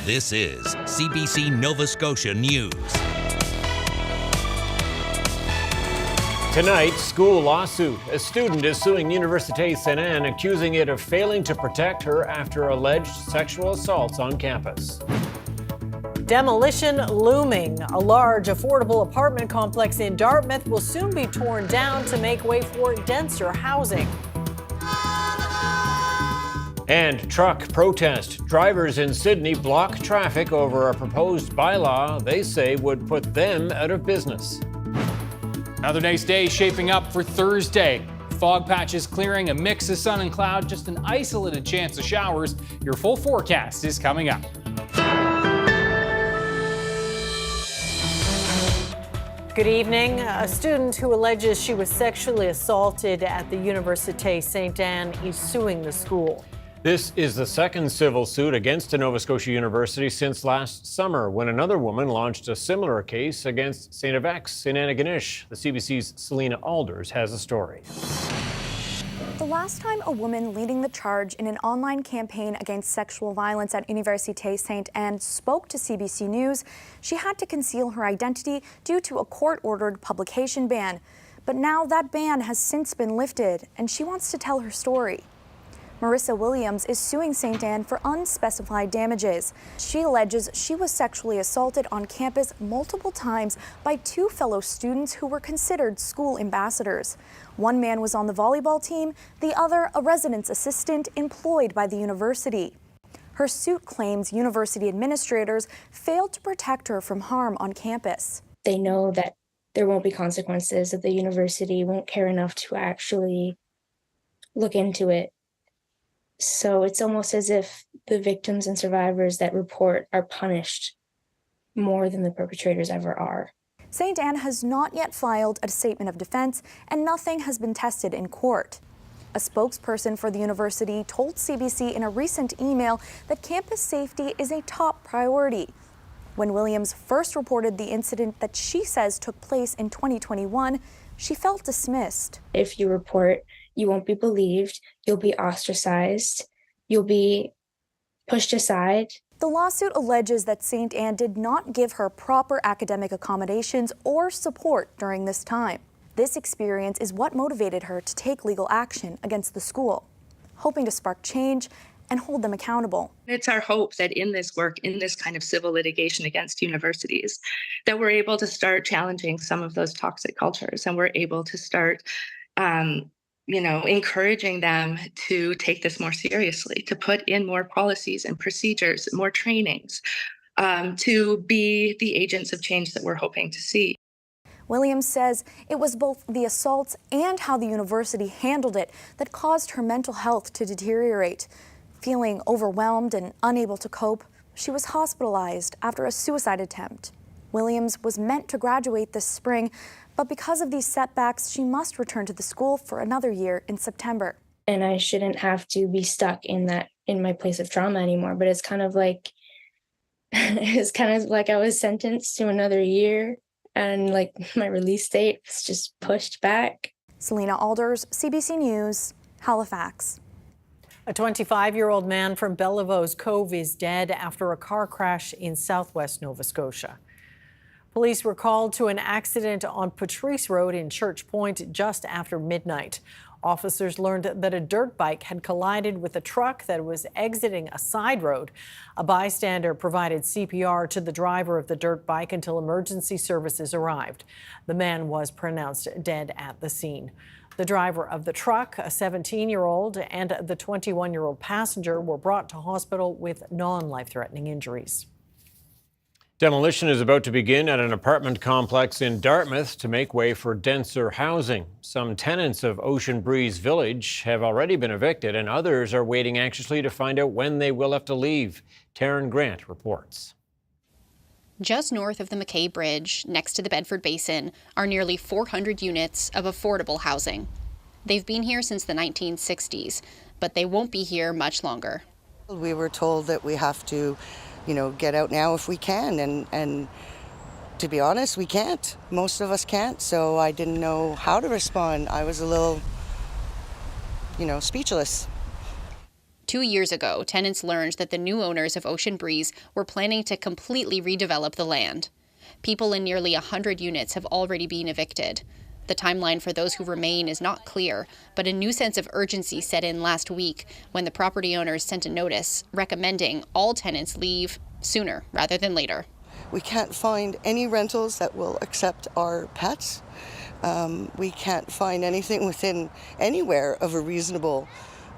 This is CBC Nova Scotia News. Tonight, school lawsuit. A student is suing Université Sainte-Anne, accusing it of failing to protect her after alleged sexual assaults on campus. Demolition looming. A large, affordable apartment complex in Dartmouth will soon be torn down to make way for denser housing. And truck protest. Drivers in Sydney block traffic over a proposed bylaw they say would put them out of business. Another nice day shaping up for Thursday. Fog patches clearing, a mix of sun and cloud, just an isolated chance of showers. Your full forecast is coming up. Good evening. A student who alleges she was sexually assaulted at the Université Sainte-Anne is suing the school. This is the second civil suit against a Nova Scotia university since last summer, when another woman launched a similar case against St. Avex in Antigonish. The CBC's Selena Alders has a story. The last time a woman leading the charge in an online campaign against sexual violence at Université Sainte-Anne spoke to CBC News, she had to conceal her identity due to a court-ordered publication ban. But now that ban has since been lifted, and she wants to tell her story. Marissa Williams is suing Sainte-Anne for unspecified damages. She alleges she was sexually assaulted on campus multiple times by two fellow students who were considered school ambassadors. One man was on the volleyball team, the other a residence assistant employed by the university. Her suit claims university administrators failed to protect her from harm on campus. They know that there won't be consequences, that the university won't care enough to actually look into it. So it's almost as if the victims and survivors that report are punished more than the perpetrators ever are. Sainte-Anne has not yet filed a statement of defense, and nothing has been tested in court. A spokesperson for the university told CBC in a recent email that campus safety is a top priority. When Williams first reported the incident that she says took place in 2021, she felt dismissed. If you report, you won't be believed, you'll be ostracized, you'll be pushed aside. The lawsuit alleges that Sainte-Anne did not give her proper academic accommodations or support during this time. This experience is what motivated her to take legal action against the school, hoping to spark change and hold them accountable. It's our hope that in this work, in this kind of civil litigation against universities, that we're able to start challenging some of those toxic cultures, and we're able to start encouraging them to take this more seriously, to put in more policies and procedures, more trainings, to be the agents of change that we're hoping to see. Williams says it was both the assaults and how the university handled it that caused her mental health to deteriorate. Feeling overwhelmed and unable to cope, she was hospitalized after a suicide attempt. Williams was meant to graduate this spring, but because of these setbacks, she must return to the school for another year in September. And I shouldn't have to be stuck in my place of trauma anymore. But it's kind of like I was sentenced to another year, and like my release date was just pushed back. Selena Alders, CBC News, Halifax. A 25-year-old man from Bellevaux Cove is dead after a car crash in southwest Nova Scotia. Police were called to an accident on Patrice Road in Church Point just after midnight. Officers learned that a dirt bike had collided with a truck that was exiting a side road. A bystander provided CPR to the driver of the dirt bike until emergency services arrived. The man was pronounced dead at the scene. The driver of the truck, a 17-year-old, and the 21-year-old passenger were brought to hospital with non-life-threatening injuries. Demolition is about to begin at an apartment complex in Dartmouth to make way for denser housing. Some tenants of Ocean Breeze Village have already been evicted, and others are waiting anxiously to find out when they will have to leave. Taryn Grant reports. Just north of the McKay Bridge, next to the Bedford Basin, are nearly 400 units of affordable housing. They've been here since the 1960s, but they won't be here much longer. We were told that we have to get out now if we can, and to be honest, we can't. Most of us can't, so I didn't know how to respond. I was a little, speechless. 2 years ago, tenants learned that the new owners of Ocean Breeze were planning to completely redevelop the land. People in nearly 100 units have already been evicted. The timeline for those who remain is not clear, but a new sense of urgency set in last week when the property owners sent a notice recommending all tenants leave sooner rather than later. We can't find any rentals that will accept our pets. We can't find anything within anywhere of a reasonable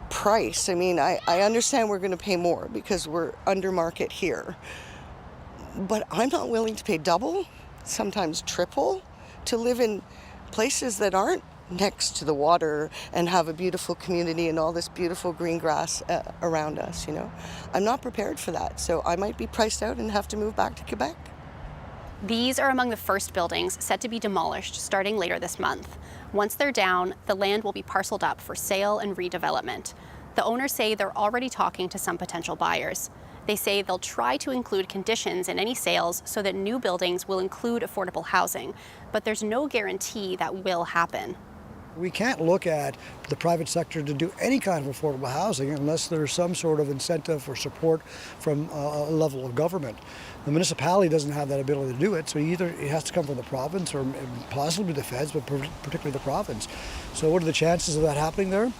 price. I mean, I understand we're going to pay more because we're under market here, but I'm not willing to pay double, sometimes triple, to live in places that aren't next to the water and have a beautiful community and all this beautiful green grass around us, you know. I'm not prepared for that, so I might be priced out and have to move back to Quebec. These are among the first buildings set to be demolished starting later this month. Once they're down, the land will be parceled up for sale and redevelopment. The owners say they're already talking to some potential buyers. They say they'll try to include conditions in any sales so that new buildings will include affordable housing, but there's no guarantee that will happen. We can't look at the private sector to do any kind of affordable housing unless there's some sort of incentive or support from a level of government. The municipality doesn't have that ability to do it, so either it has to come from the province or possibly the feds, but particularly the province. So what are the chances of that happening there?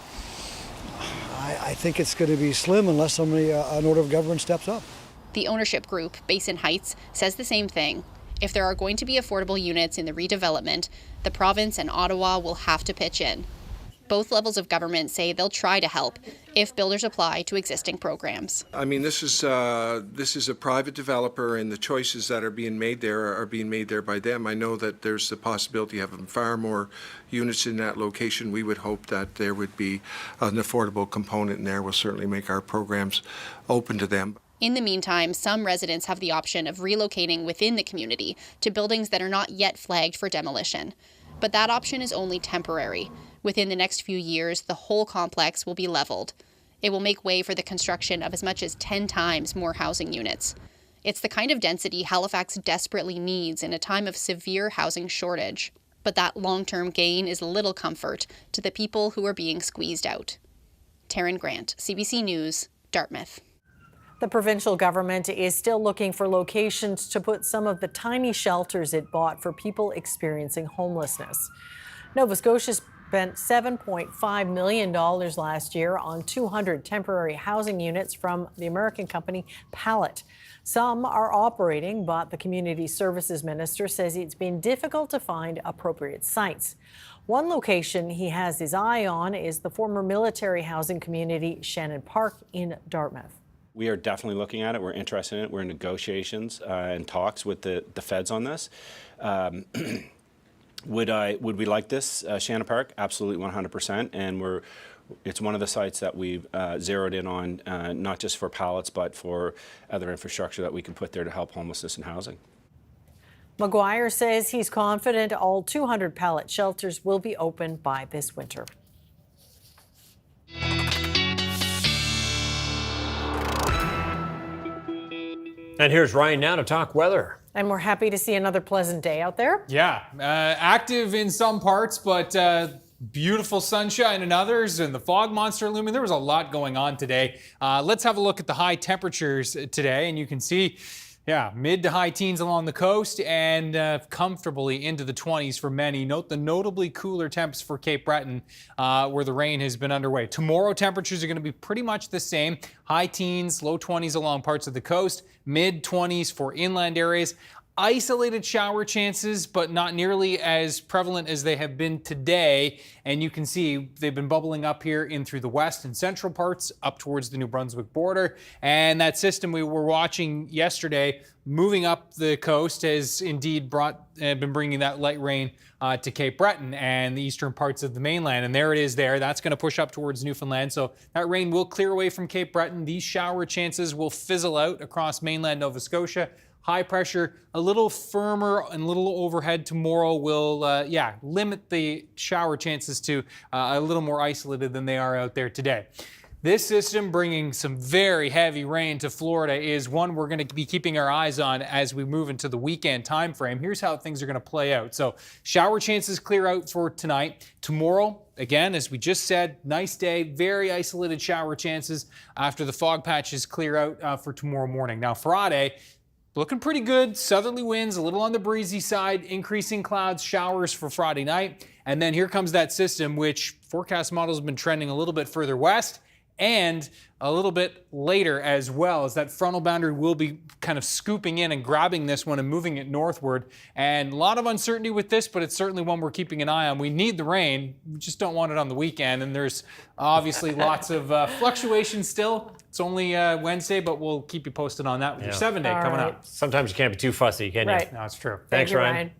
I think it's going to be slim unless somebody, an order of government steps up. The ownership group, Basin Heights, says the same thing. If there are going to be affordable units in the redevelopment, the province and Ottawa will have to pitch in. Both levels of government say they'll try to help if builders apply to existing programs. I mean, this is a private developer, and the choices that are being made there are being made there by them. I know that there's the possibility of having far more units in that location. We would hope that there would be an affordable component in there. We'll certainly make our programs open to them. In the meantime, some residents have the option of relocating within the community to buildings that are not yet flagged for demolition. But that option is only temporary. Within the next few years, the whole complex will be leveled. It will make way for the construction of as much as 10 times more housing units. It's the kind of density Halifax desperately needs in a time of severe housing shortage. But that long-term gain is little comfort to the people who are being squeezed out. Taryn Grant, CBC News, Dartmouth. The provincial government is still looking for locations to put some of the tiny shelters it bought for people experiencing homelessness. Nova Scotia spent $7.5 million last year on 200 temporary housing units from the American company Pallet. Some are operating, but the Community Services Minister says it's been difficult to find appropriate sites. One location he has his eye on is the former military housing community Shannon Park in Dartmouth. We are definitely looking at it. We're interested in it. We're in negotiations and talks with the feds on this. Would we like this, Shannon Park? Absolutely, 100%. And it's one of the sites that we've zeroed in on, not just for pallets, but for other infrastructure that we can put there to help homelessness and housing. McGuire says he's confident all 200 pallet shelters will be open by this winter. And here's Ryan now to talk weather. And we're happy to see another pleasant day out there. Yeah, active in some parts, but beautiful sunshine in others, and the fog monster looming. There was a lot going on today. Let's have a look at the high temperatures today, and you can see, yeah, mid to high teens along the coast and comfortably into the 20s for many. Note the notably cooler temps for Cape Breton where the rain has been underway. Tomorrow temperatures are going to be pretty much the same. High teens, low 20s along parts of the coast, mid 20s for inland areas. Isolated shower chances, but not nearly as prevalent as they have been today. And you can see they've been bubbling up here in through the west and central parts up towards the New Brunswick border. And that system we were watching yesterday moving up the coast has indeed been bringing that light rain to Cape Breton and the eastern parts of the mainland. And there it is there. That's going to push up towards Newfoundland. So that rain will clear away from Cape Breton. These shower chances will fizzle out across mainland Nova Scotia. High pressure, a little firmer and a little overhead tomorrow will, limit the shower chances to a little more isolated than they are out there today. This system bringing some very heavy rain to Florida is one we're going to be keeping our eyes on as we move into the weekend time frame. Here's how things are going to play out. So shower chances clear out for tonight. Tomorrow, again, as we just said, nice day, very isolated shower chances after the fog patches clear out for tomorrow morning. Now Friday, looking pretty good. Southerly winds, a little on the breezy side, increasing clouds, showers for Friday night. And then here comes that system, which forecast models have been trending a little bit further west and a little bit later as well, as that frontal boundary will be kind of scooping in and grabbing this one and moving it northward. And a lot of uncertainty with this, but it's certainly one we're keeping an eye on. We need the rain, we just don't want it on the weekend. And there's obviously lots of fluctuation still. It's only Wednesday, but we'll keep you posted on that with your 7-day coming up. Sometimes you can't be too fussy, can you? Right. No, it's true. Thanks, you, Ryan.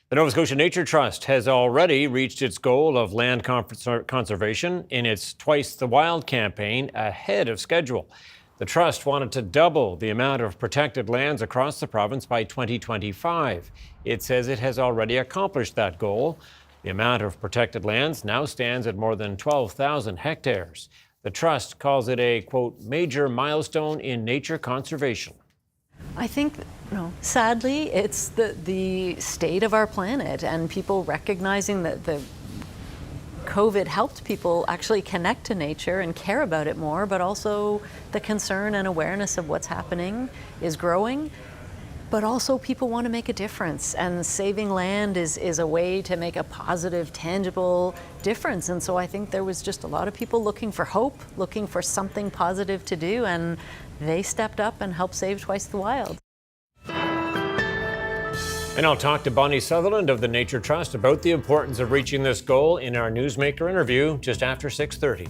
The Nova Scotia Nature Trust has already reached its goal of land conservation in its Twice the Wild campaign ahead of schedule. The Trust wanted to double the amount of protected lands across the province by 2025. It says it has already accomplished that goal. The amount of protected lands now stands at more than 12,000 hectares. The Trust calls it a, quote, major milestone in nature conservation. I think, sadly, it's the state of our planet and people recognizing that the COVID helped people actually connect to nature and care about it more, but also the concern and awareness of what's happening is growing. But also people want to make a difference, and saving land is a way to make a positive, tangible difference. And so I think there was just a lot of people looking for hope, looking for something positive to do, and they stepped up and helped save Twice the Wild. And I'll talk to Bonnie Sutherland of the Nature Trust about the importance of reaching this goal in our Newsmaker interview just after 6:30.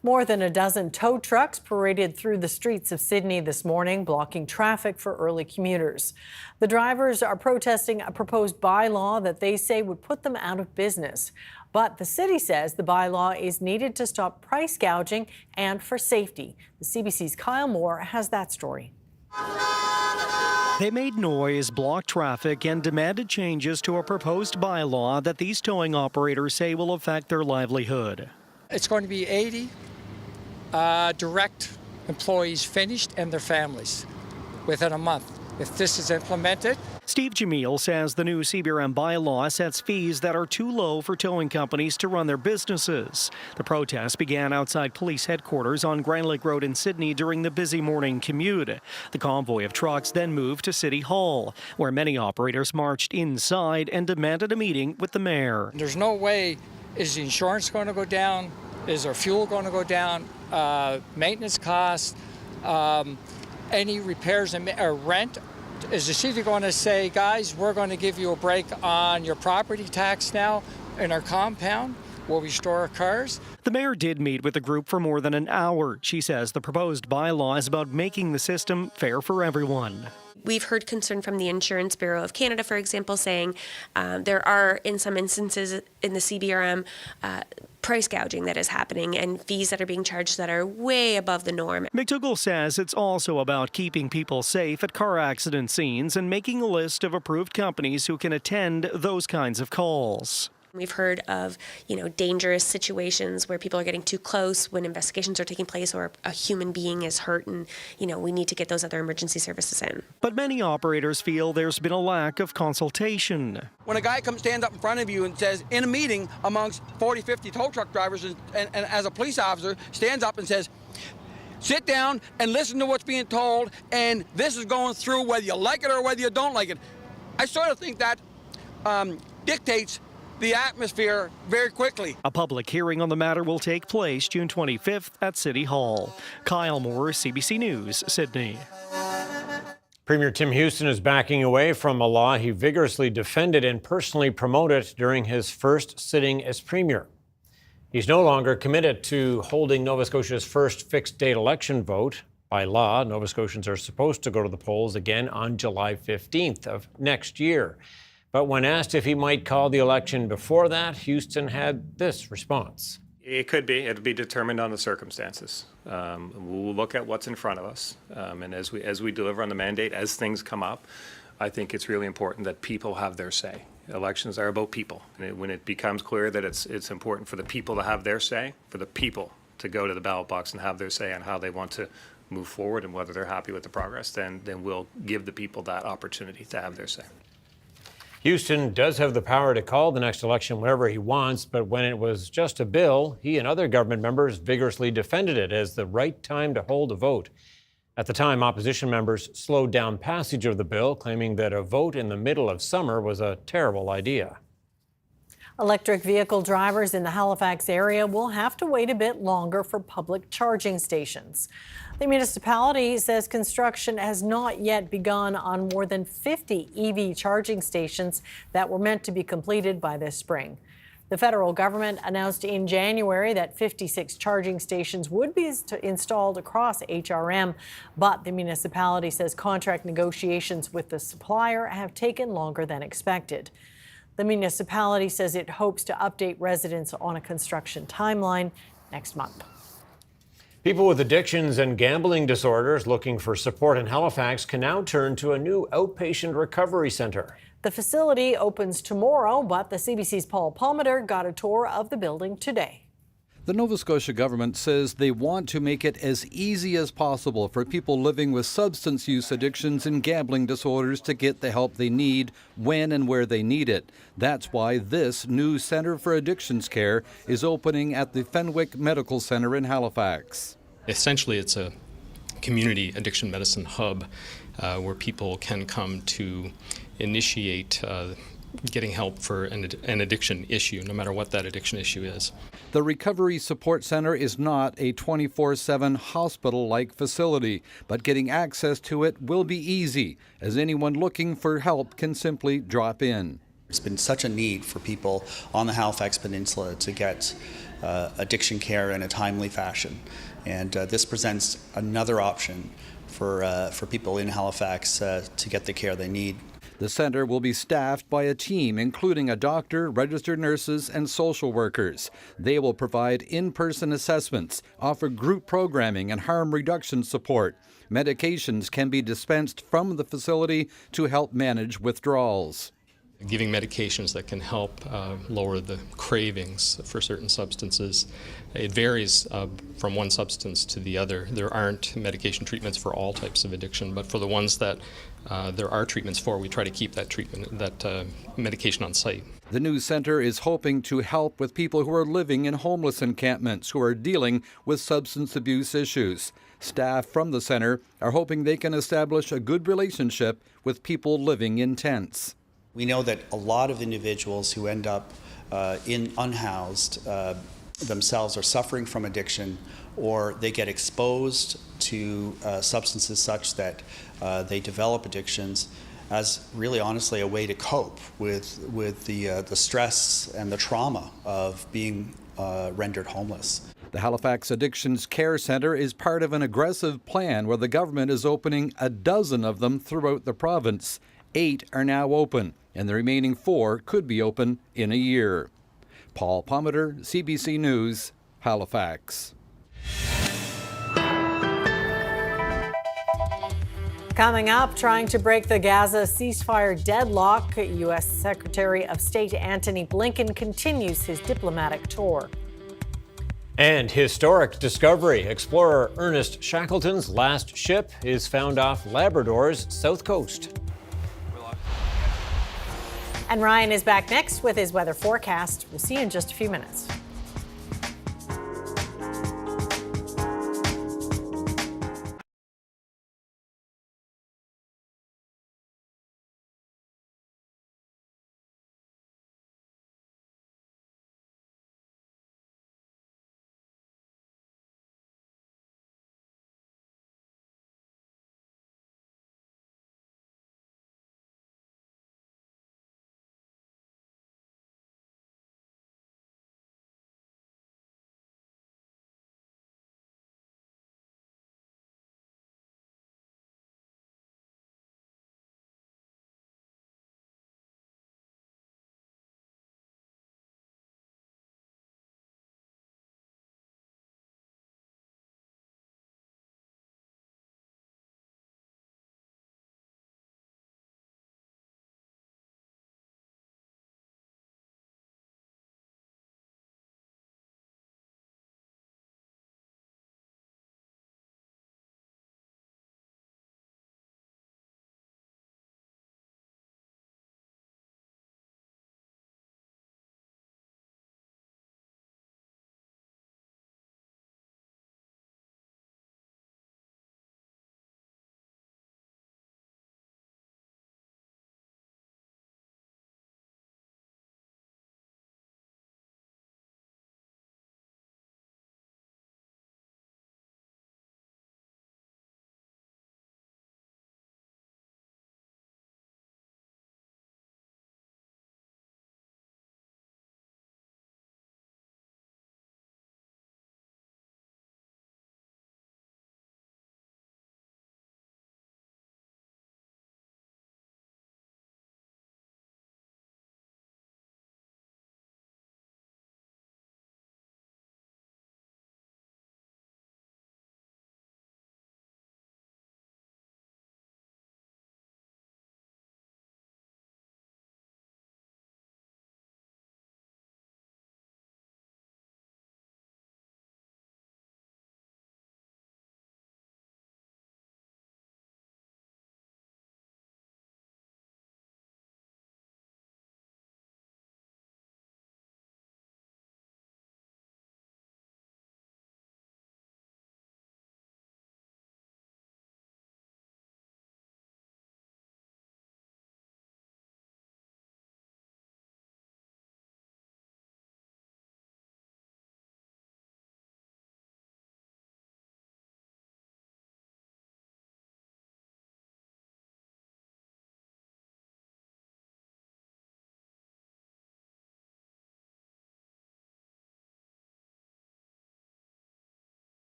More than a dozen tow trucks paraded through the streets of Sydney this morning, blocking traffic for early commuters. The drivers are protesting a proposed bylaw that they say would put them out of business. But the city says the bylaw is needed to stop price gouging and for safety. The CBC's Kyle Moore has that story. They made noise, blocked traffic, and demanded changes to a proposed bylaw that these towing operators say will affect their livelihood. It's going to be 80 direct employees finished and their families within a month. If this is implemented. Steve Jamil says the new CBRM bylaw sets fees that are too low for towing companies to run their businesses. The protest began outside police headquarters on Grand Lake Road in Sydney during the busy morning commute. The convoy of trucks then moved to City Hall, where many operators marched inside and demanded a meeting with the mayor. There's no way, is the insurance going to go down? Is our fuel going to go down? Maintenance costs, any repairs and rent? Is the city going to say, guys, we're going to give you a break on your property tax now in our compound where we store our cars? The mayor did meet with the group for more than an hour. She says the proposed bylaw is about making the system fair for everyone. We've heard concern from the Insurance Bureau of Canada, for example, saying there are, in some instances in the CBRM, price gouging that is happening and fees that are being charged that are way above the norm. McDougall says it's also about keeping people safe at car accident scenes and making a list of approved companies who can attend those kinds of calls. We've heard of, dangerous situations where people are getting too close when investigations are taking place or a human being is hurt and, we need to get those other emergency services in. But many operators feel there's been a lack of consultation. When a guy stands up in front of you and says, in a meeting amongst 40, 50 tow truck drivers and as a police officer stands up and says, sit down and listen to what's being told, and this is going through whether you like it or whether you don't like it. I sort of think that dictates the atmosphere very quickly. A public hearing on the matter will take place June 25th at City Hall. Kyle Moore, CBC News, Sydney. Premier Tim Houston is backing away from a law he vigorously defended and personally promoted during his first sitting as Premier. He's no longer committed to holding Nova Scotia's first fixed-date election vote. By law, Nova Scotians are supposed to go to the polls again on July 15th of next year. But when asked if he might call the election before that, Houston had this response. It could be. It'll be determined on the circumstances. We'll look at what's in front of us. And as we deliver on the mandate, as things come up, I think it's really important that people have their say. Elections are about people. And when it becomes clear that it's important for the people to have their say, for the people to go to the ballot box and have their say on how they want to move forward and whether they're happy with the progress, then we'll give the people that opportunity to have their say. Houston does have the power to call the next election whenever he wants, but when it was just a bill, he and other government members vigorously defended it as the right time to hold a vote. At the time, opposition members slowed down passage of the bill, claiming that a vote in the middle of summer was a terrible idea. Electric vehicle drivers in the Halifax area will have to wait a bit longer for public charging stations. The municipality says construction has not yet begun on more than 50 EV charging stations that were meant to be completed by this spring. The federal government announced in January that 56 charging stations would be installed across HRM, but the municipality says contract negotiations with the supplier have taken longer than expected. The municipality says it hopes to update residents on a construction timeline next month. People with addictions and gambling disorders looking for support in Halifax can now turn to a new outpatient recovery center. The facility opens tomorrow, but the CBC's Paul Palmater got a tour of the building today. The Nova Scotia government says they want to make it as easy as possible for people living with substance use addictions and gambling disorders to get the help they need when and where they need it. That's why this new Centre for Addictions Care is opening at the Fenwick Medical Centre in Halifax. Essentially, it's a community addiction medicine hub where people can come to initiate getting help for an addiction issue, no matter what that addiction issue is. The Recovery Support Center is not a 24/7 hospital-like facility, but getting access to it will be easy, as anyone looking for help can simply drop in. There's been such a need for people on the Halifax Peninsula to get addiction care in a timely fashion, and this presents another option for people in Halifax to get the care they need. The center will be staffed by a team including a doctor, registered nurses, and social workers. They will provide in-person assessments, offer group programming and harm reduction support. Medications can be dispensed from the facility to help manage withdrawals. Giving medications that can help lower the cravings for certain substances. It varies from one substance to the other. There aren't medication treatments for all types of addiction, but for the ones that there are treatments for, we try to keep that medication on site. The new center is hoping to help with people who are living in homeless encampments who are dealing with substance abuse issues. Staff from the center are hoping they can establish a good relationship with people living in tents. We know that a lot of individuals who end up unhoused themselves are suffering from addiction, or they get exposed to substances such that they develop addictions as really honestly a way to cope with the stress and the trauma of being rendered homeless. The Halifax Addictions Care Centre is part of an aggressive plan where the government is opening a dozen of them throughout the province. 8 are now open, and the remaining 4 could be open in a year. Paul Palmater, CBC News, Halifax. Coming up, trying to break the Gaza ceasefire deadlock, U.S. Secretary of State Antony Blinken continues his diplomatic tour. And historic discovery. Explorer Ernest Shackleton's last ship is found off Labrador's south coast. And Ryan is back next with his weather forecast. We'll see you in just a few minutes.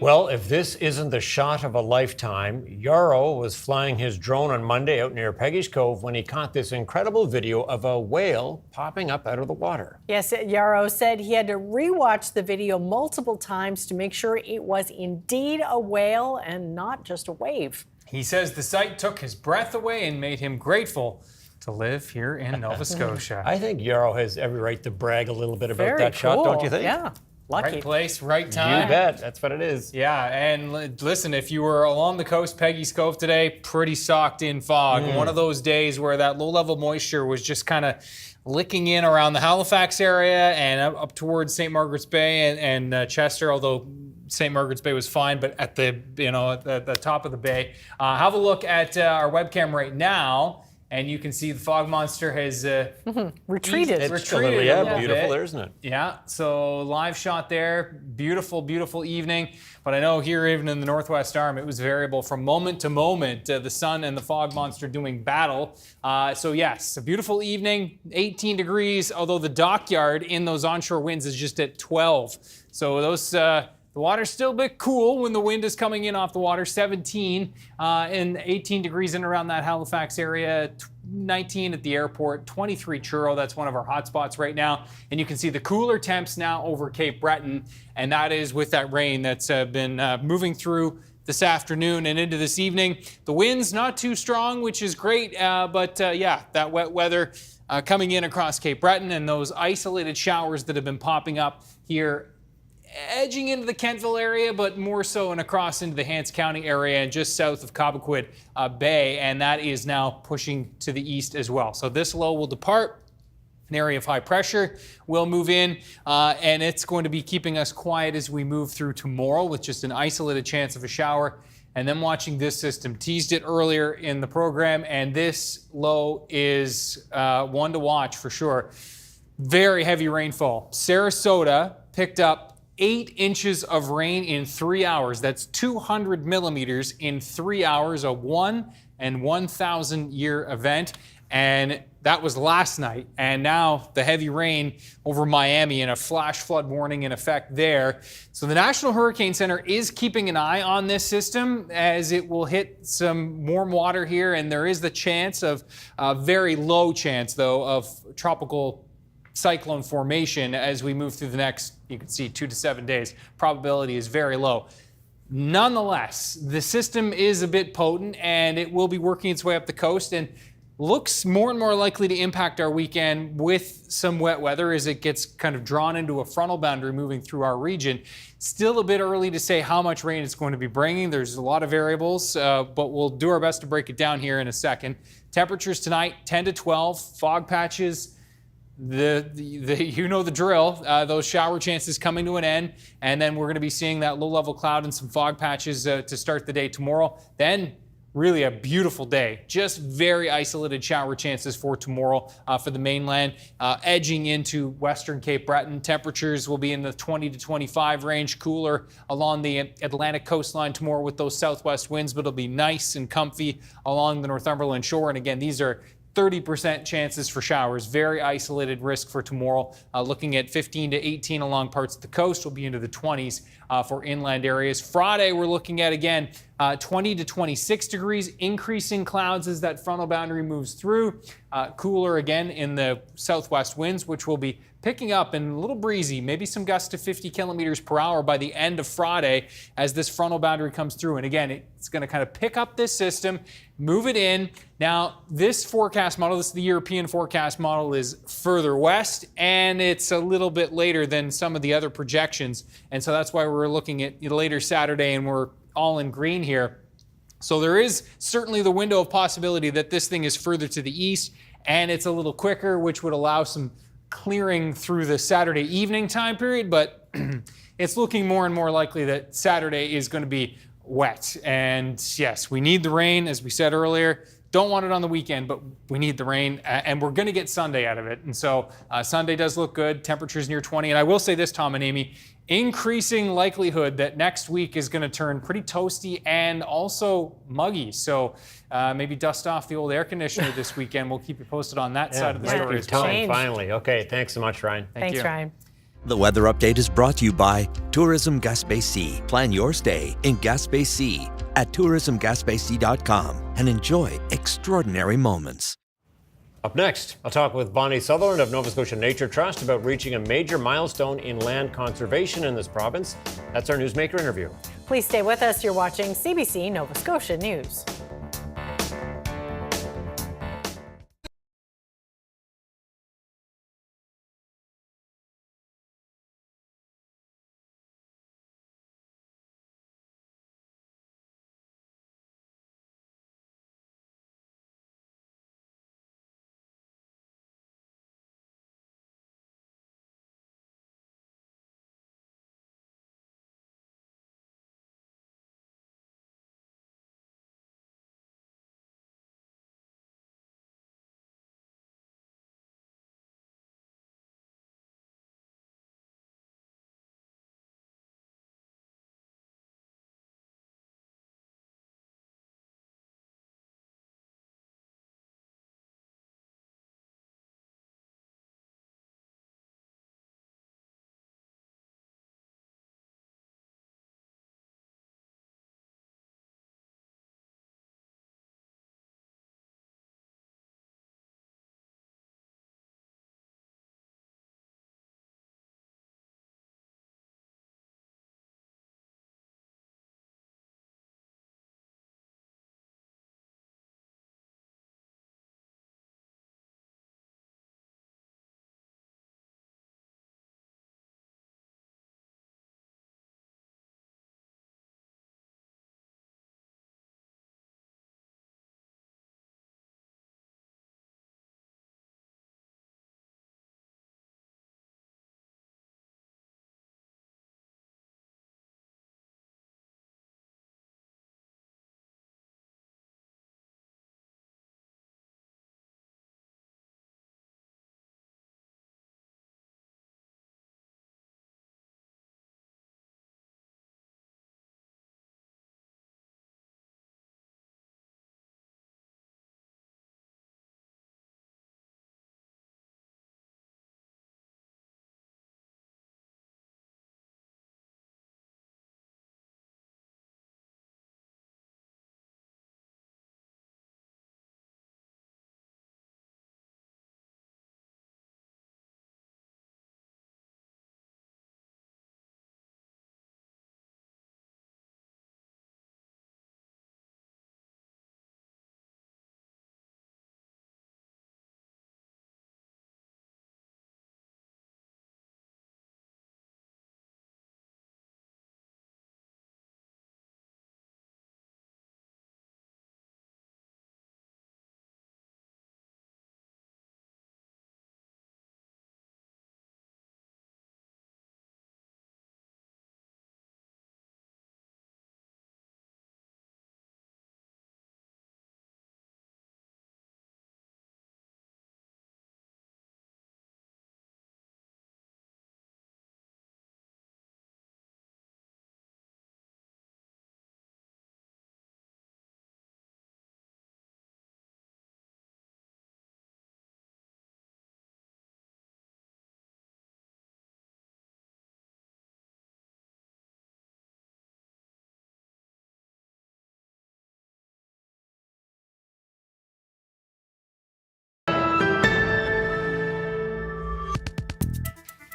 Well, if this isn't the shot of a lifetime, Yarrow was flying his drone on Monday out near Peggy's Cove when he caught this incredible video of a whale popping up out of the water. Yes, Yarrow said he had to rewatch the video multiple times to make sure it was indeed a whale and not just a wave. He says the sight took his breath away and made him grateful to live here in Nova Scotia. I think Yarrow has every right to brag a little bit about Very that shot, cool. don't you think? Yeah. Lucky. Right place, right time. You bet. That's what it is. Yeah, and listen, if you were along the coast, Peggy's Cove today, pretty socked in fog. One of those days where that low-level moisture was just kind of licking in around the Halifax area and up towards St. Margaret's Bay and Chester, although St. Margaret's Bay was fine, but at the at the top of the bay. Have a look at our webcam right now. And you can see the fog monster has retreated. It's retreated yeah, beautiful there, isn't it? Yeah, so live shot there. Beautiful, beautiful evening. But I know here, even in the Northwest Arm, it was variable from moment to moment, the sun and the fog monster doing battle. So yes, a beautiful evening, 18 degrees, although the dockyard in those onshore winds is just at 12. So those... the water's still a bit cool when the wind is coming in off the water, 17 and 18 degrees in around that Halifax area, 19 at the airport, 23 Truro. That's one of our hot spots right now. And you can see the cooler temps now over Cape Breton, and that is with that rain that's been moving through this afternoon and into this evening. The wind's not too strong, which is great, but yeah, that wet weather coming in across Cape Breton and those isolated showers that have been popping up here edging into the Kentville area, but more so and across into the Hants County area and just south of Cobequid Bay, and that is now pushing to the east as well. So this low will depart. An area of high pressure will move in, and it's going to be keeping us quiet as we move through tomorrow with just an isolated chance of a shower. And then watching this system, teased it earlier in the program, and this low is one to watch for sure. Very heavy rainfall. Sarasota picked up 8 inches of rain in 3 hours. That's 200 millimeters in 3 hours, a 1 in 1,000 year event. And that was last night. And now the heavy rain over Miami and a flash flood warning in effect there. So the National Hurricane Center is keeping an eye on this system as it will hit some warm water here. And there is the chance of, very low chance though, of tropical cyclone formation as we move through the next, you can see, 2 to 7 days. Probability is very low. Nonetheless, the system is a bit potent and it will be working its way up the coast and looks more and more likely to impact our weekend with some wet weather as it gets kind of drawn into a frontal boundary moving through our region. Still a bit early to say how much rain it's going to be bringing. There's a lot of variables, but we'll do our best to break it down here in a second. Temperatures tonight, 10 to 12, fog patches. You know the drill, those shower chances coming to an end, and then we're going to be seeing that low-level cloud and some fog patches to start the day tomorrow. Then really a beautiful day, just very isolated shower chances for tomorrow for the mainland, edging into western Cape Breton. Temperatures will be in the 20 to 25 range, cooler along the Atlantic coastline tomorrow with those southwest winds, but it'll be nice and comfy along the Northumberland shore. And again, these are 30% chances for showers, very isolated risk for tomorrow. Looking at 15 to 18 along parts of the coast, we'll be into the 20s for inland areas. Friday, we're looking at, again, 20 to 26 degrees, increasing clouds as that frontal boundary moves through. Cooler again in the southwest winds, which will be picking up and a little breezy, maybe some gusts to 50 kilometers per hour by the end of Friday as this frontal boundary comes through. And again, it's going to kind of pick up this system, move it in. Now, this forecast model, this is the European forecast model, is further west, and it's a little bit later than some of the other projections. And so that's why we're looking at later Saturday, and we're all in green here. So there is certainly the window of possibility that this thing is further to the east, and it's a little quicker, which would allow some clearing through the Saturday evening time period, but it's looking more and more likely that Saturday is going to be wet. And yes, we need the rain, as we said earlier. Don't want it on the weekend, but we need the rain, and we're going to get Sunday out of it. And so Sunday does look good, temperatures near 20. And I will say this, Tom and Amy, increasing likelihood that next week is going to turn pretty toasty and also muggy. So maybe dust off the old air conditioner this weekend. We'll keep you posted on that side of the story. Finally. Okay, thanks so much, Ryan. Thanks, Ryan. The weather update is brought to you by Tourism Gaspésie. Plan your stay in Gaspésie at tourismgaspésie.com and enjoy extraordinary moments. Up next, I'll talk with Bonnie Sutherland of Nova Scotia Nature Trust about reaching a major milestone in land conservation in this province. That's our Newsmaker interview. Please stay with us. You're watching CBC Nova Scotia News.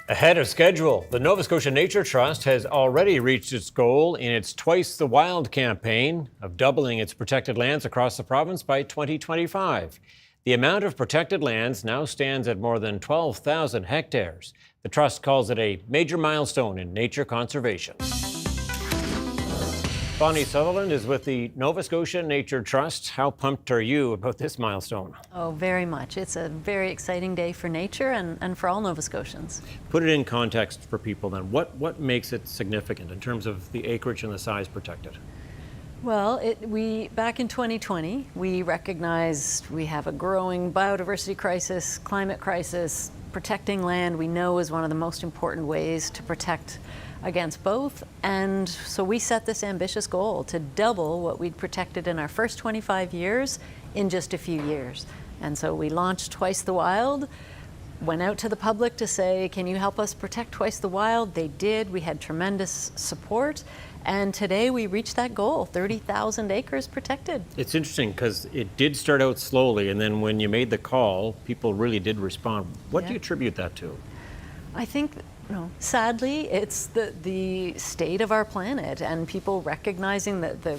Ahead of schedule, the Nova Scotia Nature Trust has already reached its goal in its Twice the Wild campaign of doubling its protected lands across the province by 2025. The amount of protected lands now stands at more than 12,000 hectares. The Trust calls it a major milestone in nature conservation. Bonnie Sutherland is with the Nova Scotia Nature Trust. How pumped are you about this milestone? Oh, very much. It's a very exciting day for nature and for all Nova Scotians. Put it in context for people then. What makes it significant in terms of the acreage and the size protected? Well, back in 2020, we recognized we have a growing biodiversity crisis, climate crisis. Protecting land we know is one of the most important ways to protect against both. And so we set this ambitious goal to double what we'd protected in our first 25 years in just a few years. And so we launched Twice the Wild. went out to the public to say, can you help us protect Twice the Wild? They did. We had tremendous support. And today we reached that goal, 30,000 acres protected. It's interesting because it did start out slowly, and then when you made the call, people really did respond. What do you attribute that to? I think, sadly, it's the state of our planet and people recognizing that the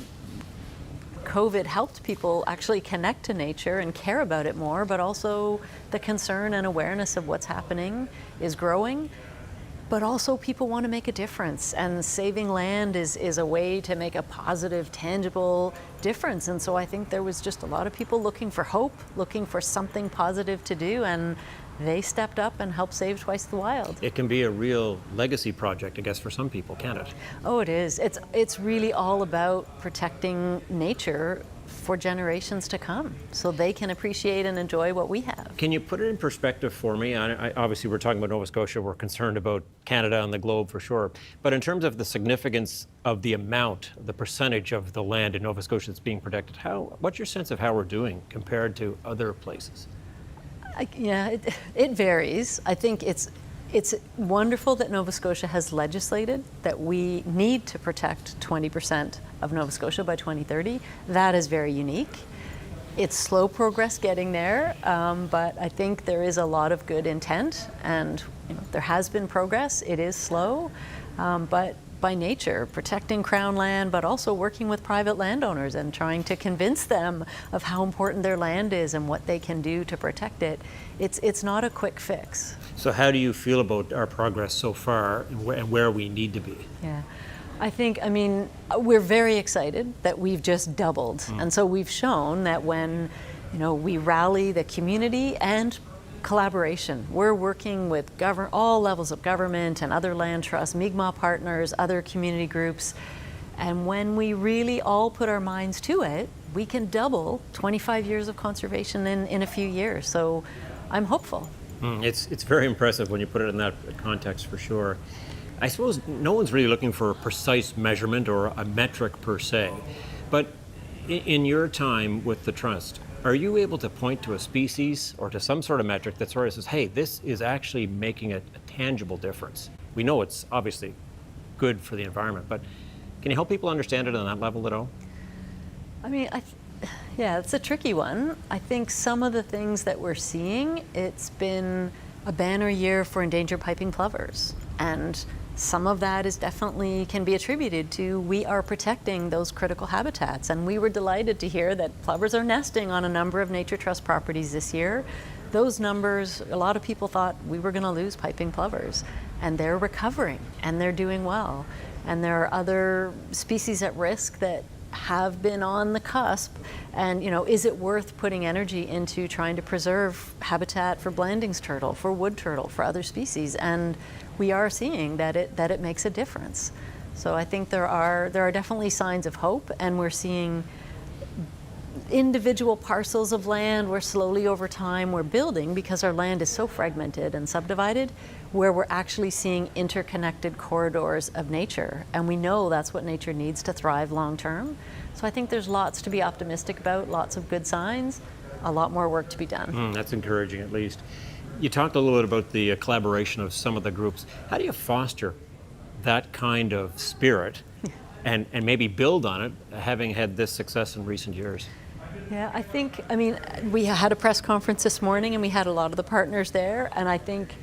COVID helped people actually connect to nature and care about it more, but also the concern and awareness of what's happening is growing. But also people want to make a difference, and saving land is a way to make a positive, tangible difference. And so I think there was just a lot of people looking for hope, looking for something positive to do, and they stepped up and helped save Twice the Wild. It can be a real legacy project, I guess, for some people, can't it? Oh, it is. It's really all about protecting nature for generations to come, so they can appreciate and enjoy what we have. Can you put it in perspective for me? Obviously, we're talking about Nova Scotia. We're concerned about Canada and the globe for sure. But in terms of the significance of the amount, the percentage of the land in Nova Scotia that's being protected, what's your sense of how we're doing compared to other places? It varies. I think it's wonderful that Nova Scotia has legislated that we need to protect 20% of Nova Scotia by 2030. That is very unique. It's slow progress getting there, but I think there is a lot of good intent, and there has been progress. It is slow, but by nature, protecting Crown land, but also working with private landowners and trying to convince them of how important their land is and what they can do to protect it. It's not a quick fix. So how do you feel about our progress so far and where we need to be? Yeah, I mean, we're very excited that we've just doubled. And so we've shown that when, we rally the community and collaboration. We're working with all levels of government and other land trusts, Mi'kmaq partners, other community groups. And when we really all put our minds to it, we can double 25 years of conservation in a few years. So I'm hopeful. It's very impressive when you put it in that context, for sure. I suppose no one's really looking for a precise measurement or a metric per se, but in your time with the Trust, are you able to point to a species or to some sort of metric that sort of says, hey, this is actually making a tangible difference? We know it's obviously good for the environment, but can you help people understand it on that level at all? I mean, yeah, it's a tricky one. I think some of the things that we're seeing, it's been a banner year for endangered piping plovers. And some of that is definitely can be attributed to we are protecting those critical habitats. And we were delighted to hear that plovers are nesting on a number of Nature Trust properties this year. Those numbers, a lot of people thought we were going to lose piping plovers. And they're recovering and they're doing well. And there are other species at risk that have been on the cusp, and is it worth putting energy into trying to preserve habitat for Blanding's turtle, for wood turtle, for other species? And we are seeing that it makes a difference. So I think there are definitely signs of hope, and we're seeing individual parcels of land where slowly over time we're building, because our land is so fragmented and subdivided, where we're actually seeing interconnected corridors of nature. And we know that's what nature needs to thrive long term. So I think there's lots to be optimistic about, lots of good signs, a lot more work to be done. That's encouraging, at least. You talked a little bit about the collaboration of some of the groups. How do you foster that kind of spirit and maybe build on it, having had this success in recent years? Yeah, we had a press conference this morning and we had a lot of the partners there, and I think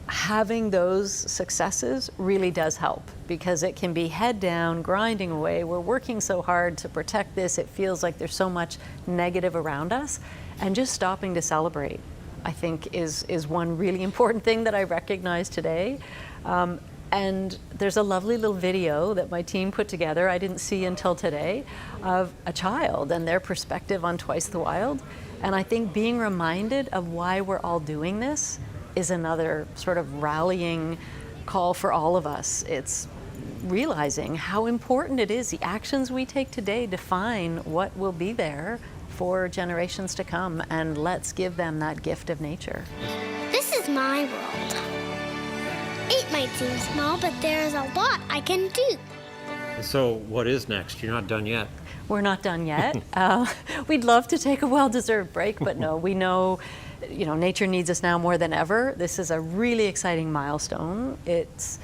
having those successes really does help, because it can be head down, grinding away. We're working so hard to protect this. It feels like there's so much negative around us, and just stopping to celebrate, I think, is one really important thing that I recognize today. And there's a lovely little video that my team put together, I didn't see until today, of a child and their perspective on Twice the Wild. And I think being reminded of why we're all doing this is another sort of rallying call for all of us. It's realizing how important it is. The actions we take today define what will be there for generations to come, and let's give them that gift of nature. This is my world. It might seem small, but there's a lot I can do. So what is next? You're not done yet. We're not done yet. We'd love to take a well-deserved break, but no, we know nature needs us now more than ever. This is a really exciting milestone. It's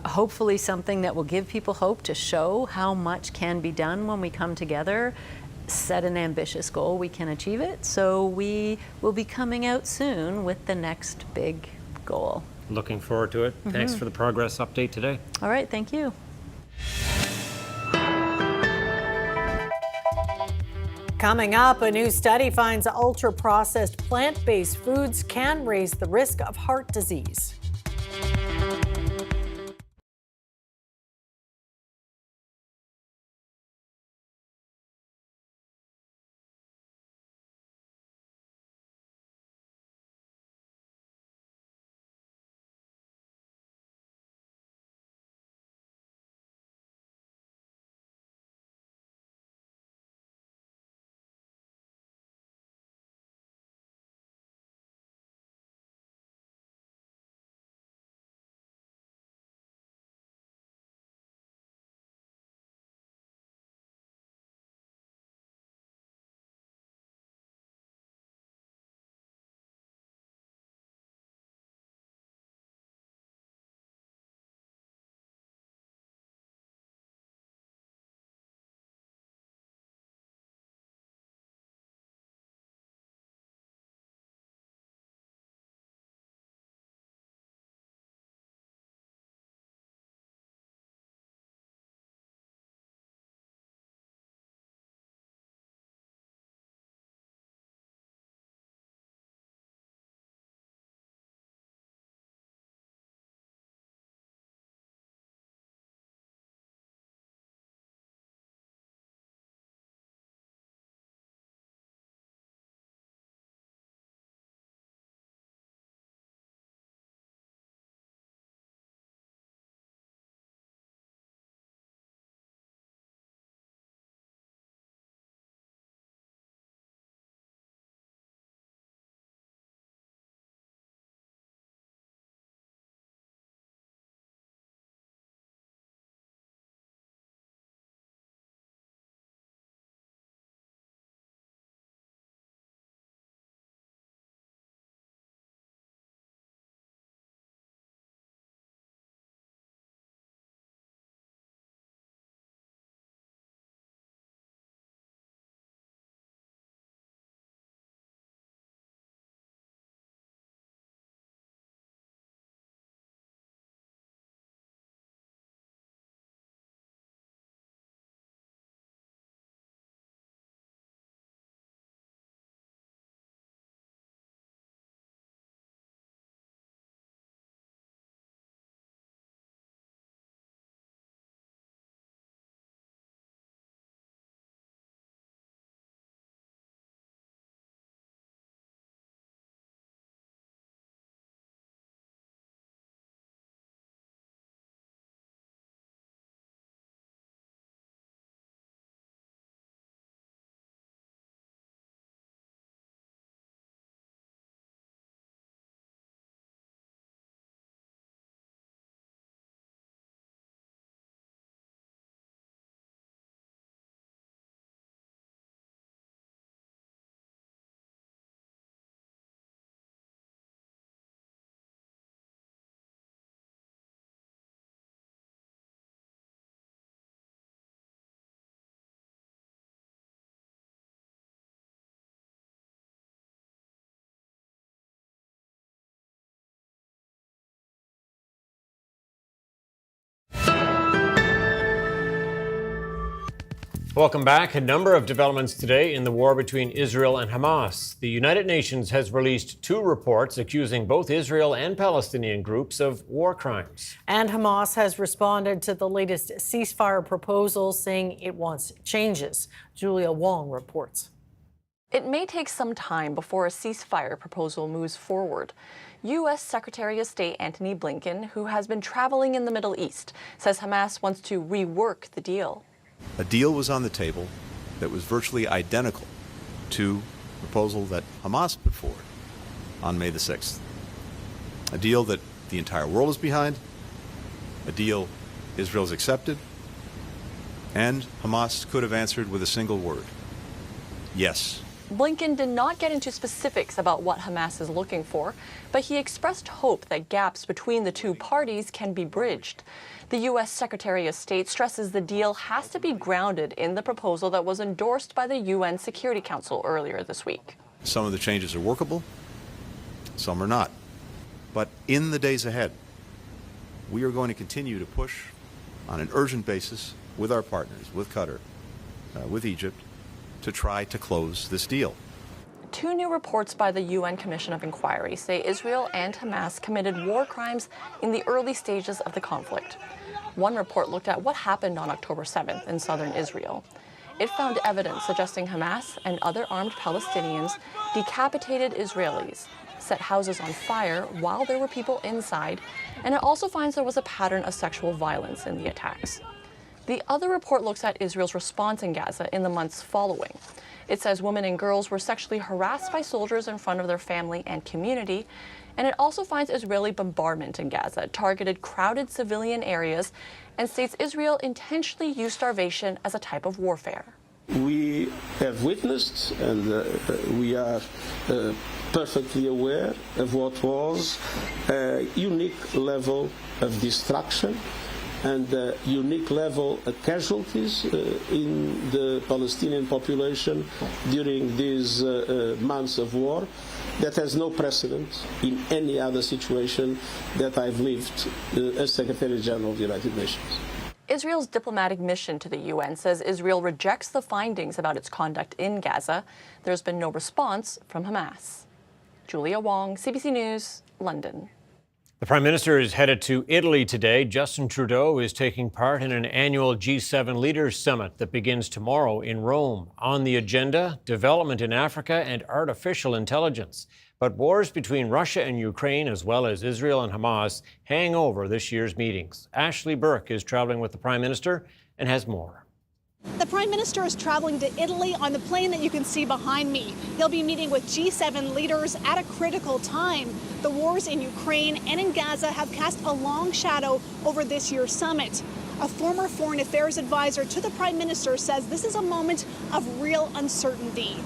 hopefully something that will give people hope to show how much can be done when we come together, set an ambitious goal, we can achieve it. So we will be coming out soon with the next big goal. Looking forward to it. Thanks for the progress update today. All right, thank you. Coming up, a new study finds ultra-processed plant-based foods can raise the risk of heart disease. Welcome back. A number of developments today in the war between Israel and Hamas. The United Nations has released 2 reports accusing both Israel and Palestinian groups of war crimes. And Hamas has responded to the latest ceasefire proposal, saying it wants changes. Julia Wong reports. It may take some time before a ceasefire proposal moves forward. U.S. Secretary of State Antony Blinken, who has been traveling in the Middle East, says Hamas wants to rework the deal. A deal was on the table that was virtually identical to the proposal that Hamas put forward on May the 6th. A deal that the entire world is behind, a deal Israel's accepted, and Hamas could have answered with a single word: yes. Blinken did not get into specifics about what Hamas is looking for, but he expressed hope that gaps between the two parties can be bridged. The U.S. Secretary of State stresses the deal has to be grounded in the proposal that was endorsed by the UN Security Council earlier this week. Some of the changes are workable, some are not. But in the days ahead, we are going to continue to push on an urgent basis with our partners, with Qatar, with Egypt, to try to close this deal. Two new reports by the UN Commission of Inquiry say Israel and Hamas committed war crimes in the early stages of the conflict. One report looked at what happened on October 7th in southern Israel. It found evidence suggesting Hamas and other armed Palestinians decapitated Israelis, set houses on fire while there were people inside, and it also finds there was a pattern of sexual violence in the attacks. The other report looks at Israel's response in Gaza in the months following. It says women and girls were sexually harassed by soldiers in front of their family and community, and it also finds Israeli bombardment in Gaza targeted crowded civilian areas and states Israel intentionally used starvation as a type of warfare. We have witnessed and we are perfectly aware of what was a unique level of destruction and a unique level of casualties in the Palestinian population during these months of war that has no precedent in any other situation that I've lived as Secretary General of the United Nations. Israel's diplomatic mission to the UN says Israel rejects the findings about its conduct in Gaza. There's been no response from Hamas. Julia Wong, CBC News, London. The Prime Minister is headed to Italy today. Justin Trudeau is taking part in an annual G7 Leaders Summit that begins tomorrow in Rome. On the agenda, development in Africa and artificial intelligence. But wars between Russia and Ukraine, as well as Israel and Hamas, hang over this year's meetings. Ashley Burke is traveling with the Prime Minister and has more. The Prime Minister is traveling to Italy on the plane that you can see behind me. He'll be meeting with G7 leaders at a critical time. The wars in Ukraine and in Gaza have cast a long shadow over this year's summit. A former foreign affairs advisor to the Prime Minister says this is a moment of real uncertainty.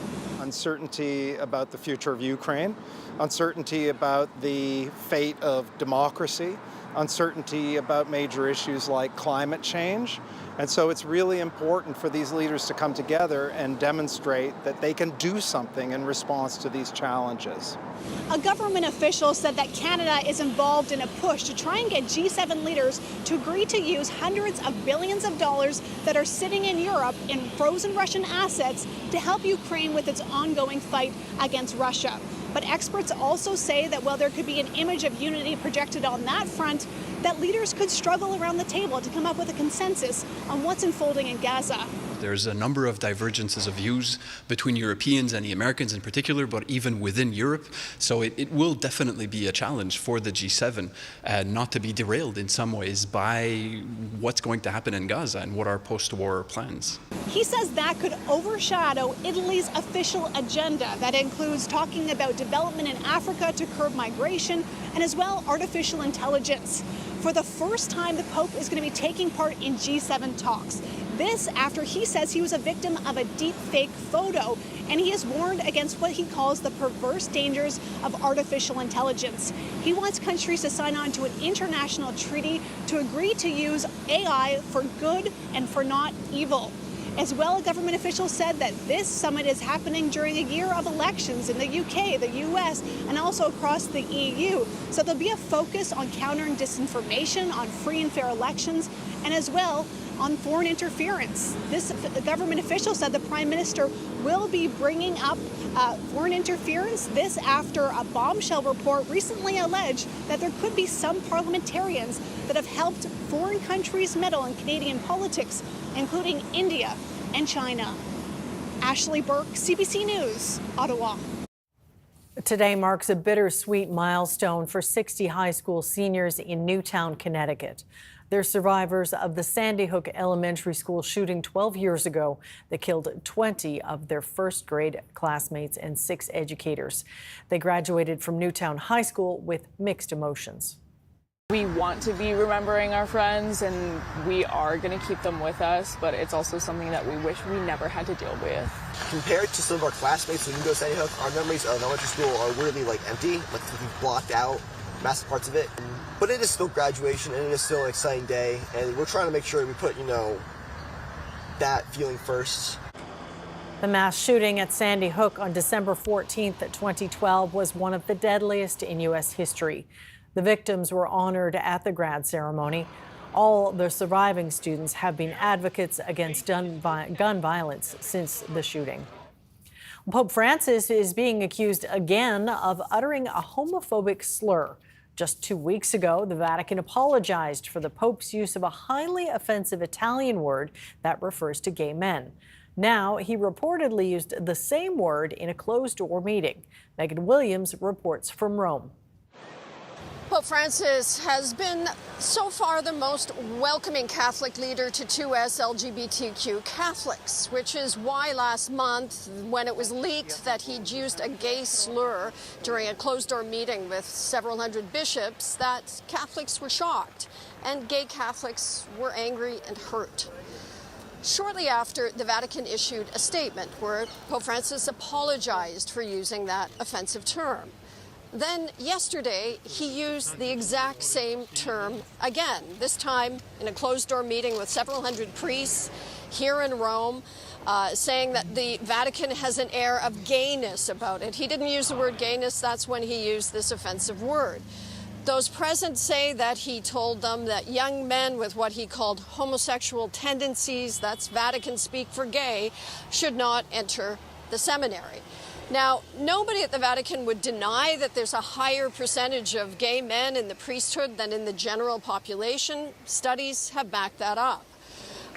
Uncertainty about the future of Ukraine, uncertainty about the fate of democracy, uncertainty about major issues like climate change. And so it's really important for these leaders to come together and demonstrate that they can do something in response to these challenges. A government official said that Canada is involved in a push to try and get G7 leaders to agree to use hundreds of billions of dollars that are sitting in Europe in frozen Russian assets to help Ukraine with its ongoing fight against Russia. But experts also say that while there could be an image of unity projected on that front, that leaders could struggle around the table to come up with a consensus on what's unfolding in Gaza. There's a number of divergences of views between Europeans and the Americans in particular, but even within Europe. So it will definitely be a challenge for the G7 not to be derailed in some ways by what's going to happen in Gaza and what are post-war plans. He says that could overshadow Italy's official agenda that includes talking about development in Africa to curb migration and as well artificial intelligence. For the first time, the Pope is going to be taking part in G7 talks. This after he says he was a victim of a deep fake photo, and he has warned against what he calls the perverse dangers of artificial intelligence. He wants countries to sign on to an international treaty to agree to use AI for good and for not evil. As well, a government official said that this summit is happening during a year of elections in the UK, the US, and also across the EU. So there'll be a focus on countering disinformation, on free and fair elections, and as well on foreign interference. This government official said the Prime Minister will be bringing up foreign interference. This after a bombshell report recently alleged that there could be some parliamentarians that have helped foreign countries meddle in Canadian politics, including India and China. Ashley Burke, CBC News, Ottawa. Today marks a bittersweet milestone for 60 high school seniors in Newtown, Connecticut. They're survivors of the Sandy Hook Elementary School shooting 12 years ago that killed 20 of their first grade classmates and 6 educators. They graduated from Newtown High School with mixed emotions. We want to be remembering our friends, and we are going to keep them with us, but it's also something that we wish we never had to deal with. Compared to some of our classmates who go to Sandy Hook, our memories of elementary school are weirdly empty, we've blocked out massive parts of it. But it is still graduation, and it is still an exciting day, and we're trying to make sure we put, that feeling first. The mass shooting at Sandy Hook on December 14th, 2012 was one of the deadliest in U.S. history. The victims were honored at the grad ceremony. All the surviving students have been advocates against gun violence since the shooting. Pope Francis is being accused again of uttering a homophobic slur. Just 2 weeks ago, the Vatican apologized for the Pope's use of a highly offensive Italian word that refers to gay men. Now, he reportedly used the same word in a closed-door meeting. Megan Williams reports from Rome. Pope Francis has been so far the most welcoming Catholic leader to 2S LGBTQ Catholics, which is why last month, when it was leaked that he'd used a gay slur during a closed-door meeting with several hundred bishops, that Catholics were shocked and gay Catholics were angry and hurt. Shortly after, the Vatican issued a statement where Pope Francis apologized for using that offensive term. Then yesterday, he used the exact same term again, this time in a closed-door meeting with several hundred priests here in Rome, saying that the Vatican has an air of gayness about it. He didn't use the word gayness, that's when he used this offensive word. Those present say that he told them that young men with what he called homosexual tendencies, that's Vatican speak for gay, should not enter the seminary. Now, nobody at the Vatican would deny that there's a higher percentage of gay men in the priesthood than in the general population. Studies have backed that up.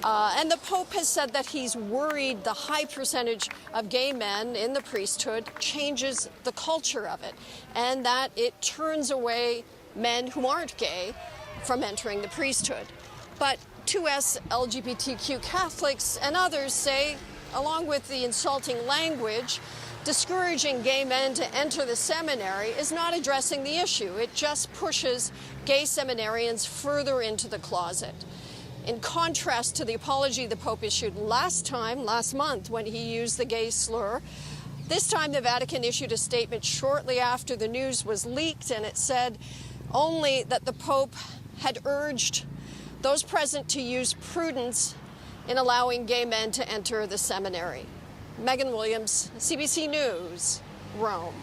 And the Pope has said that he's worried the high percentage of gay men in the priesthood changes the culture of it, and that it turns away men who aren't gay from entering the priesthood. But 2S LGBTQ Catholics and others say, along with the insulting language, discouraging gay men to enter the seminary is not addressing the issue. It just pushes gay seminarians further into the closet. In contrast to the apology the Pope issued last month, when he used the gay slur, this time the Vatican issued a statement shortly after the news was leaked, and it said only that the Pope had urged those present to use prudence in allowing gay men to enter the seminary. Megan Williams, CBC News, Rome.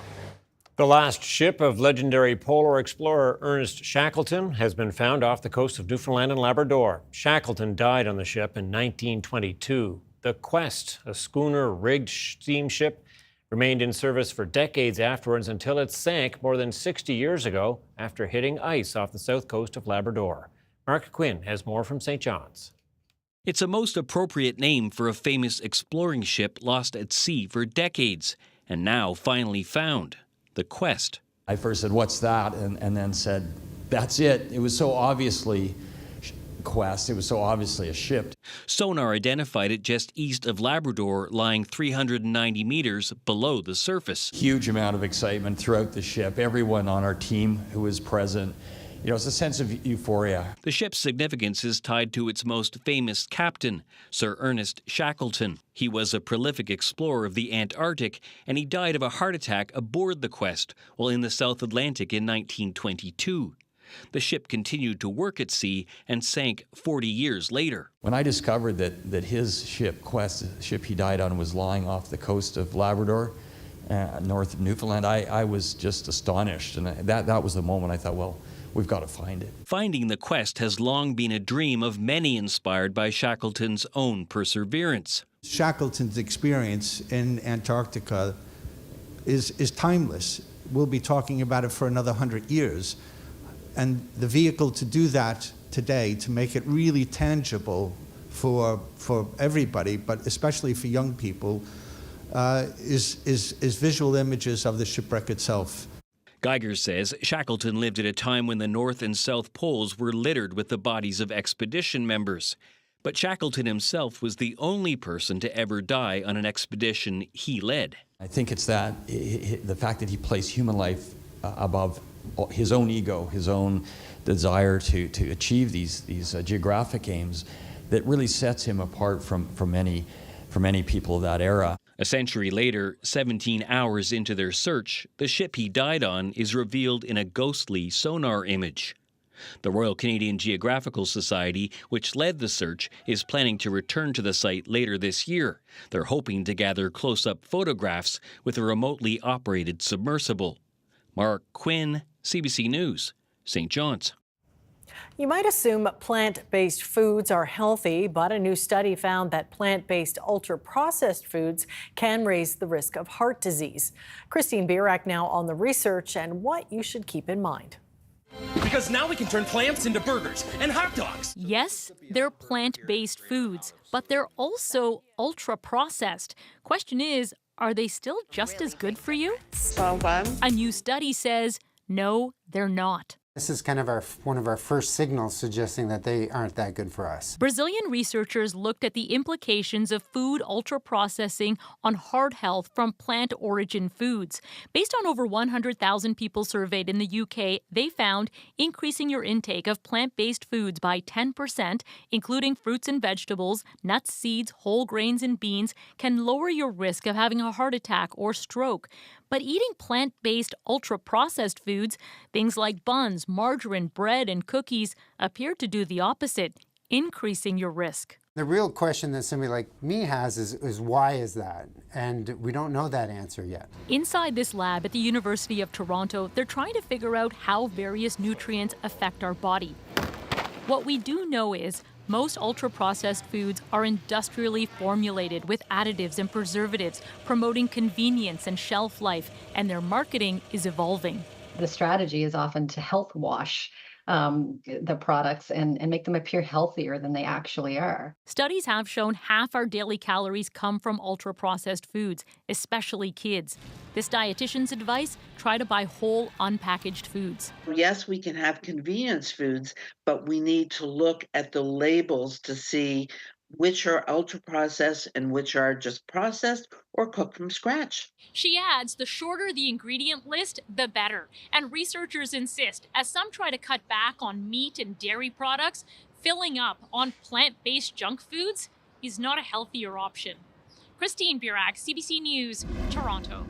The last ship of legendary polar explorer Ernest Shackleton has been found off the coast of Newfoundland and Labrador. Shackleton died on the ship in 1922. The Quest, a schooner-rigged steamship, remained in service for decades afterwards until it sank more than 60 years ago after hitting ice off the south coast of Labrador. Mark Quinn has more from St. John's. It's a most appropriate name for a famous exploring ship lost at sea for decades and now finally found. The Quest. I first said, "What's that?" and then said, "That's it." It was so obviously Quest. It was so obviously a ship. Sonar identified it just east of Labrador, lying 390 meters below the surface. Huge amount of excitement throughout the ship. Everyone on our team who was present. It's a sense of euphoria. The ship's significance is tied to its most famous captain, Sir Ernest Shackleton. He was a prolific explorer of the Antarctic, and he died of a heart attack aboard the Quest while in the South Atlantic in 1922. The ship continued to work at sea and sank 40 years later. When I discovered that his ship, Quest, the ship he died on, was lying off the coast of Labrador, north of Newfoundland, I was just astonished. And that was the moment I thought, well, we've got to find it. Finding the Quest has long been a dream of many inspired by Shackleton's own perseverance. Shackleton's experience in Antarctica is timeless. We'll be talking about it for another 100 years. And the vehicle to do that today, to make it really tangible for everybody, but especially for young people, is visual images of the shipwreck itself. Geiger says Shackleton lived at a time when the North and South Poles were littered with the bodies of expedition members. But Shackleton himself was the only person to ever die on an expedition he led. I think it's the fact that he placed human life above his own ego, his own desire to achieve these geographic aims that really sets him apart from many people of that era. A century later, 17 hours into their search, the ship he died on is revealed in a ghostly sonar image. The Royal Canadian Geographical Society, which led the search, is planning to return to the site later this year. They're hoping to gather close-up photographs with a remotely operated submersible. Mark Quinn, CBC News, St. John's. You might assume plant-based foods are healthy, but a new study found that plant-based ultra-processed foods can raise the risk of heart disease. Christine Birak now on the research and what you should keep in mind. Because now we can turn plants into burgers and hot dogs. Yes, they're plant-based foods, but they're also ultra-processed. Question is, are they still just as good for you? A new study says, no, they're not. This is kind of one of our first signals suggesting that they aren't that good for us. Brazilian researchers looked at the implications of food ultra-processing on heart health from plant origin foods. Based on over 100,000 people surveyed in the UK, they found increasing your intake of plant-based foods by 10%, including fruits and vegetables, nuts, seeds, whole grains, and beans, can lower your risk of having a heart attack or stroke. But eating plant-based ultra-processed foods, things like buns, margarine, bread, and cookies, appear to do the opposite, increasing your risk. The real question that somebody like me has is why is that? And we don't know that answer yet. Inside this lab at the University of Toronto, they're trying to figure out how various nutrients affect our body. What we do know is most ultra-processed foods are industrially formulated with additives and preservatives, promoting convenience and shelf life, and their marketing is evolving. The strategy is often to health wash the products and make them appear healthier than they actually are. Studies have shown half our daily calories come from ultra-processed foods, especially kids. This dietitian's advice, try to buy whole, unpackaged foods. Yes, we can have convenience foods, but we need to look at the labels to see which are ultra-processed and which are just processed or cooked from scratch. She adds, the shorter the ingredient list, the better. And researchers insist, as some try to cut back on meat and dairy products, filling up on plant-based junk foods is not a healthier option. Christine Birak, CBC News, Toronto.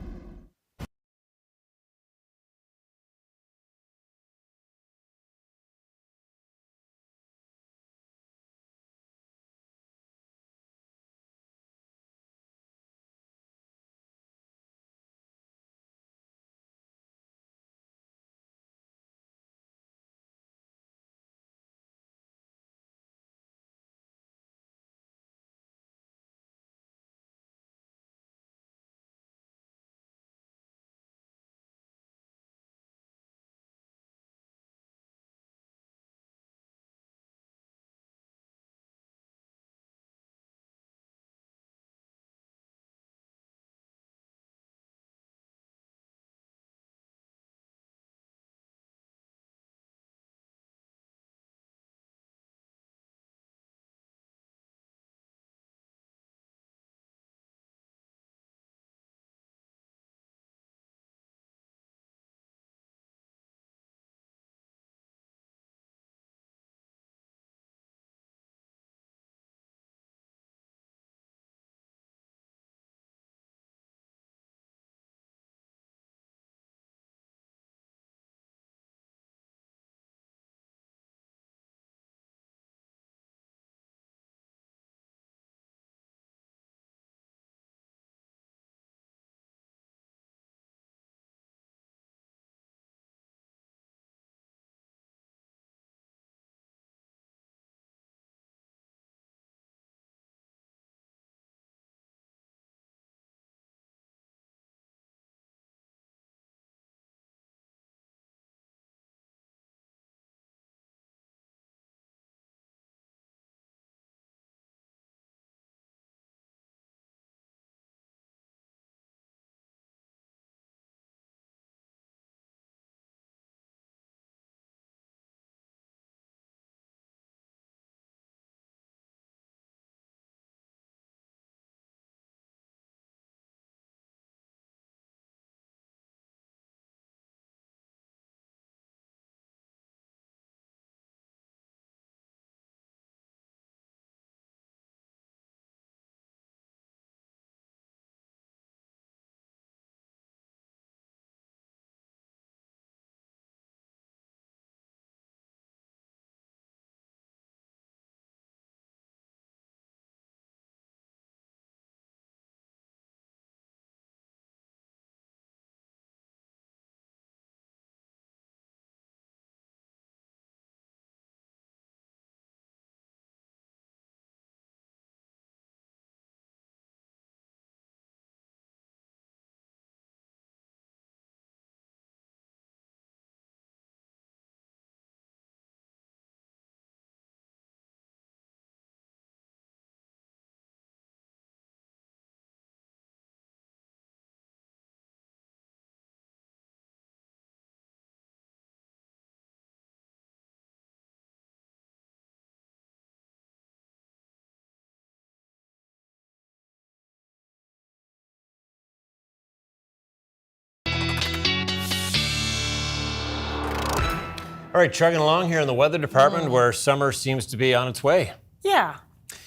All right, chugging along here in the weather department where summer seems to be on its way. Yeah.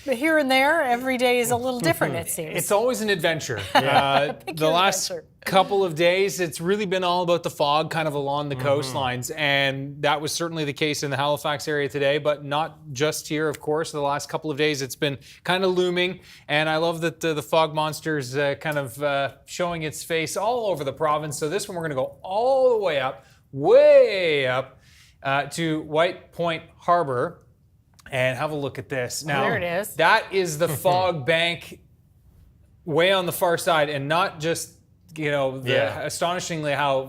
But here and there, every day is a little different, it seems. It's always an adventure. The last couple of days, it's really been all about the fog kind of along the coastlines. And that was certainly the case in the Halifax area today, but not just here, of course. The last couple of days, it's been kind of looming. And I love that the fog monster's kind of showing its face all over the province. So this one, we're going to go all the way up to White Point Harbor. And have a look at this. Now, there it is. That is the fog bank way on the far side, and not just, astonishingly how,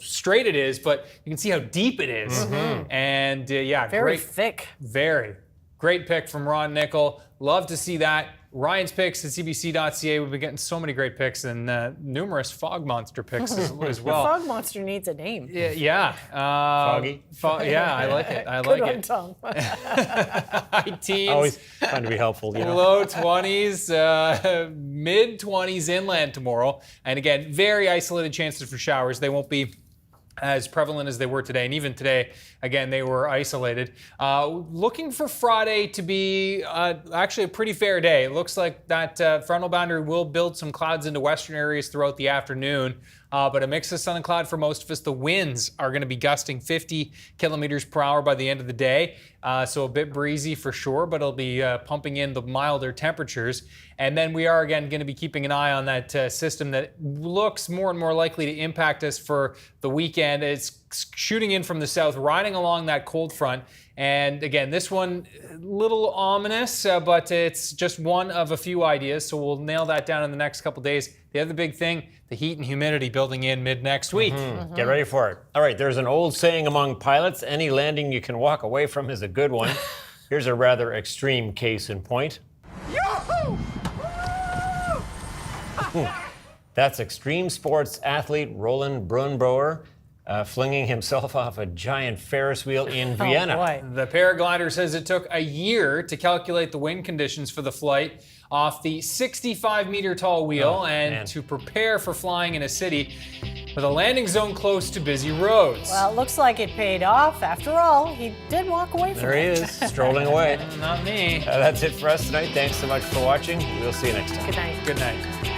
straight it is, but you can see how deep it is. And very thick. Very. Great pick from Ron Nickel. Love to see that. Ryan's picks at CBC.ca. We've been getting so many great picks and numerous fog monster picks as well. The fog monster needs a name. Yeah. Foggy. Yeah, I like it. Good on Tom. High teens. Always trying to be helpful. Low 20s, mid 20s inland tomorrow. And again, very isolated chances for showers. They won't be as prevalent as they were today. And even today, again, they were isolated. Looking for Friday to be actually a pretty fair day. It looks like that frontal boundary will build some clouds into western areas throughout the afternoon. But a mix of sun and cloud for most of us. The winds are going to be gusting 50 kilometers per hour by the end of the day. So a bit breezy for sure, but it'll be pumping in the milder temperatures. And then we are again going to be keeping an eye on that system that looks more and more likely to impact us for the weekend. It's shooting in from the south, riding along that cold front. And again, this one, a little ominous, but it's just one of a few ideas. So we'll nail that down in the next couple days. The other big thing, the heat and humidity building in mid next week. Get ready for it. All right, there's an old saying among pilots, any landing you can walk away from is a good one. Here's a rather extreme case in point. That's extreme sports athlete Roland Brunbauer flinging himself off a giant Ferris wheel in Vienna. Boy. The paraglider says it took a year to calculate the wind conditions for the flight off the 65-meter tall wheel to prepare for flying in a city with a landing zone close to busy roads. Well, it looks like it paid off. After all, he did walk away from it. There he is, strolling away. Not me. That's it for us tonight. Thanks so much for watching. We'll see you next time. Good night. Good night.